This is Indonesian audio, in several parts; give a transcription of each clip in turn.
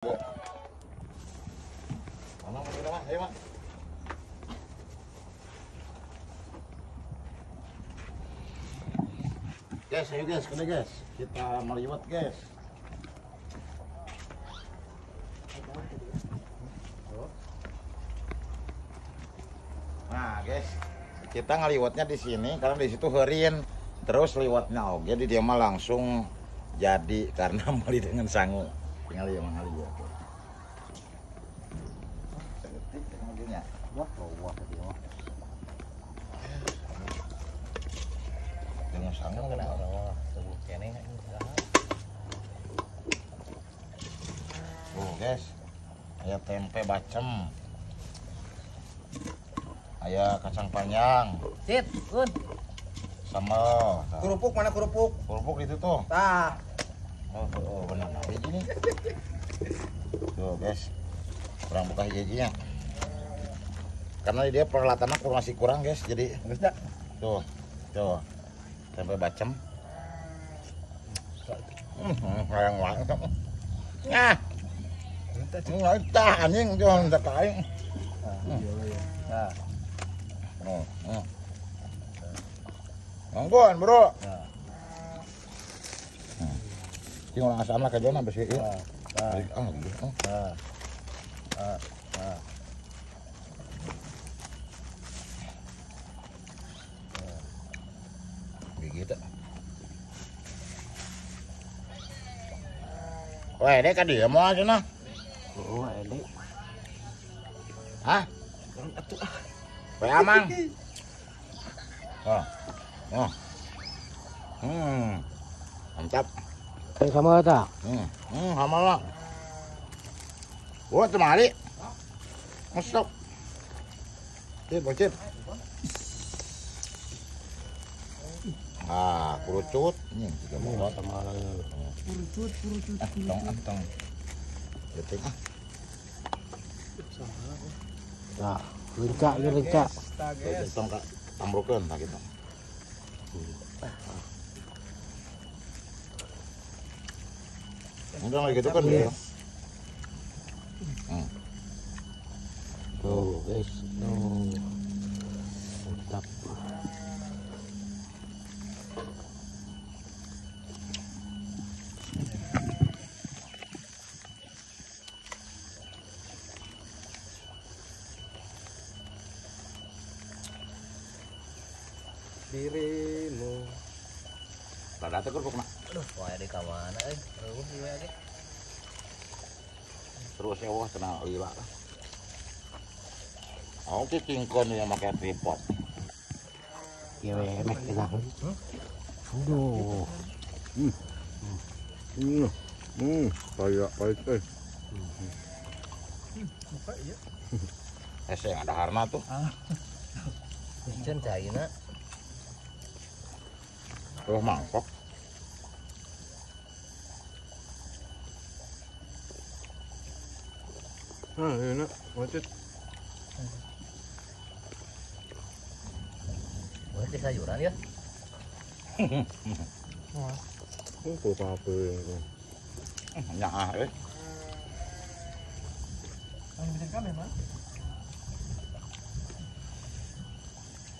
Mana mau kita mah? Ayo mah. Guys, ayo guys, kena guys. Kita meliwat guys. Nah guys, kita ngeliwatnya di sini karena di situ herin. Terus liwatnya oke, jadi dia mah langsung jadi karena meli dengan sangu. Tinggal ya mangali ya. Dengan sangu kena orang tubuh kene. Tuh guys, aya tempe bacem, aya kacang panjang, Sit, Kun. sambal. Kerupuk mana kerupuk? Kerupuk itu tuh. Tah. Oh benar. Hiji nih. Tuh guys, kurang buka hijinya. Karena dia peralatannya masih kurang guys, jadi tuh, tempe bacem. Sayang banget. Nah, nggak anjing jangan tak kain. Nah, Ngangguan bro. Tinggal asam lah kajian habis itu. Begitu. Wah, ini kan dia mau aja nah. oh ini. Hah? Wah, amang. Mantap. Sama tak? Sama lah. Wah, temali. Masuk. Cip, cip. Ah, kerucut. Juga mau Sama kerucut. Tong. Jeting ah. Nah, lencak. Tong kak tambrokeun tak gitu. Enggak lagi gitu kan dia. Tuh, guys. Tuh. Mantap. Dirimu. Rada teh kerupuk nak. Aduh, wah di kamana euy? Eueuh ieu ge. Terus ya wah tenang lila. Oke cingkon yang pakai tripod. Ieu emek cenah. Aduh. Kayak baik Buka ieu. Ese ada harna tuh. Kucen caina. Terus mangkok. Enak, macet. Boleh di sayuran ya? Oh, apa itu? Nyah Ang bilang kami mah.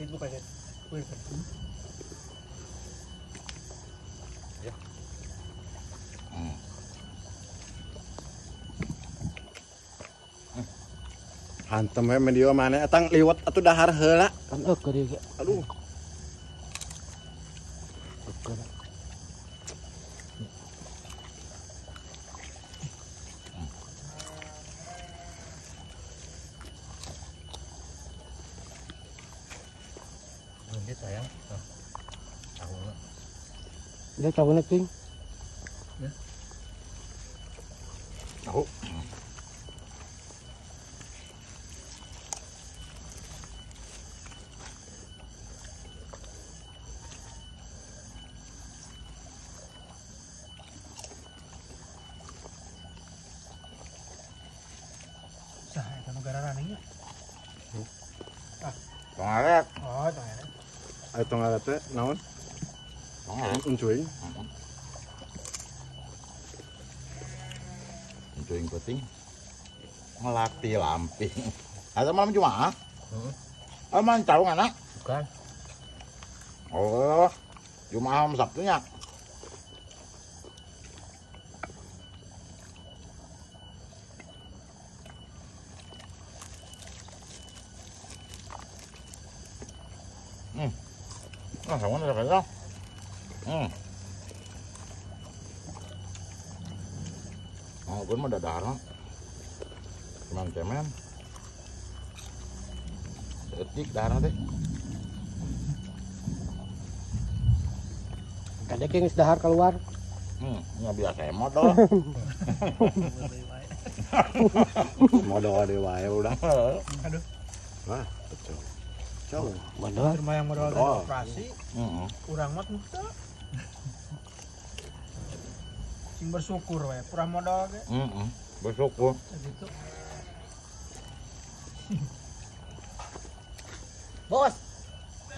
Itu bukan ya? Ya. Hantem we medio mana etang liwat atuh dahar heula. Kan ke dia. Aduh. Lanjut sayang. Tahu enggak? Dia tahu nak ting. Tahu. Sah, itu negara nanya. Pengaret. Oh, tanya. Aya tong ngaran teh naon? Pengaret. Uncuing. teuing penting ngelatih lamping. Ada malam Jumat? Malam tahu anak? Bukan. Oh, Jumat malam Sabtunya. Sama ada kaya. Oh, gue mah dadar. Cuman cemen. Detik darah teh. Kadek yang dahar keluar. Nggak biasa modal. Modal ada wae udah. Aduh. Wah, betul. Jauh. Modal. Yang modal dari Oh. operasi. Kurang mah tuh. Sing bersyukur we, purah modal ge. Bersyukur. Gitu. Bos.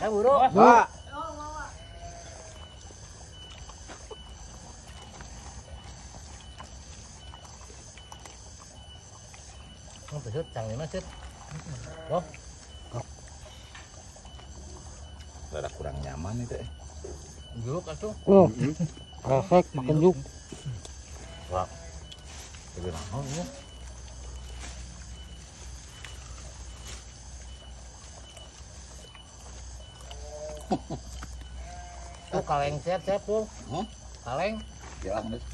Buru. Pak. Không phải sứt, chẳng nó sứt. Rada kurang nyaman itu. Juk atuh. Oh. Efek makan juk. Wah. Itu naon ya? Tuh kaleng set tuh. Kaleng. Jalan deh.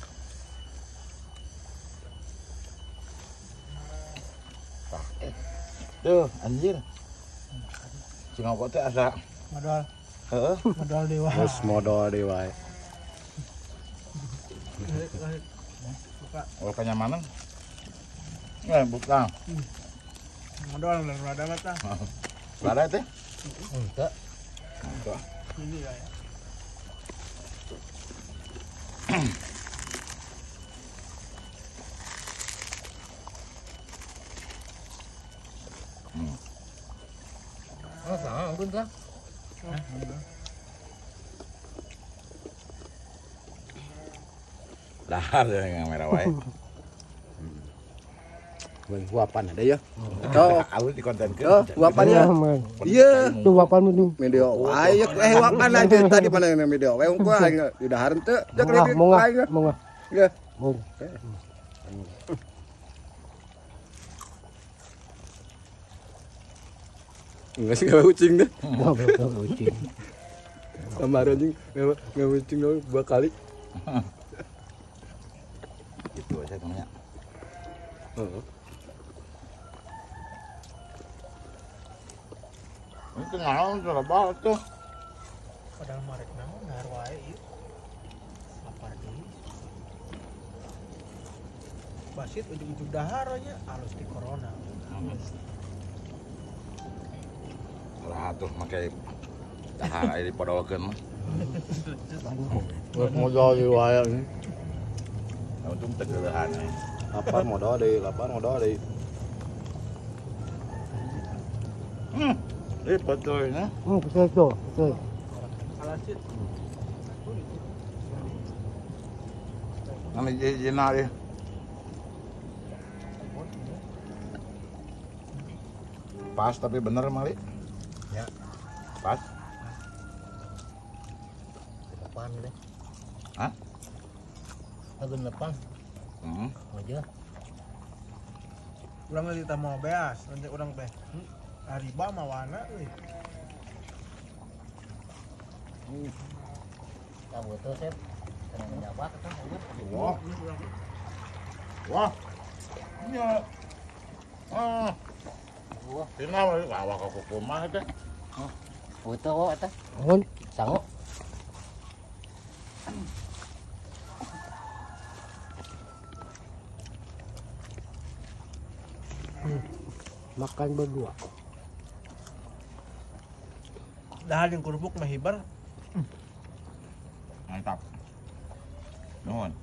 Tuh, anjir. Singapura teh asa. Modal. Heeh. Modal dewa. Terus modal ada wae. Buka. Oh, kenyamanan. Bukan. Modal rada mata. Ada teh? Enggak. Ini lah ya. Oh, sama ampun kan. Dahar yang merah wae. Wah, uapan ada ya. Oh, Aku di konten ke. uapan ya. Iya. Tuh wapan lu. Video wae uapan aja tadi mana yang video wae gua aing udahan teu. Mau nggak? Mau nggak? Ya. Mau. Enggak sih enggak kucing deh. Mau belum kucing. Kemarin anjing enggak kucing dua kali. Gitu aja namanya. Heeh. Itu naon serba tuh. Padahal marek naon dahar wae ieu. Lapar deui. Basit ujug-ujug dahar aja alus di corona. Lah tuh make dahar aya dipodolkeun mah. Modal di wae. Untung tegeulehan. Lapar modal deui, lapar modal deui. Betul ya. Betul tuh, betul. Alasit. Nang jina ya. Pas tapi bener Mali. Ya. Pas. Depan deh. Hah? Lagun depan. Aja. Ulang lagi kita mau beas, nanti orang teh. Ariba mawana euy. Kamu tuh set. Kena menjabat kan. Wah. Wah. Ya. Wah, tina mah awak aku kumah teh. Foto kok eta. Mohon. Sango. Makan berdua. Dahar yang kerupuk mahibar. Mantap. Nuhun.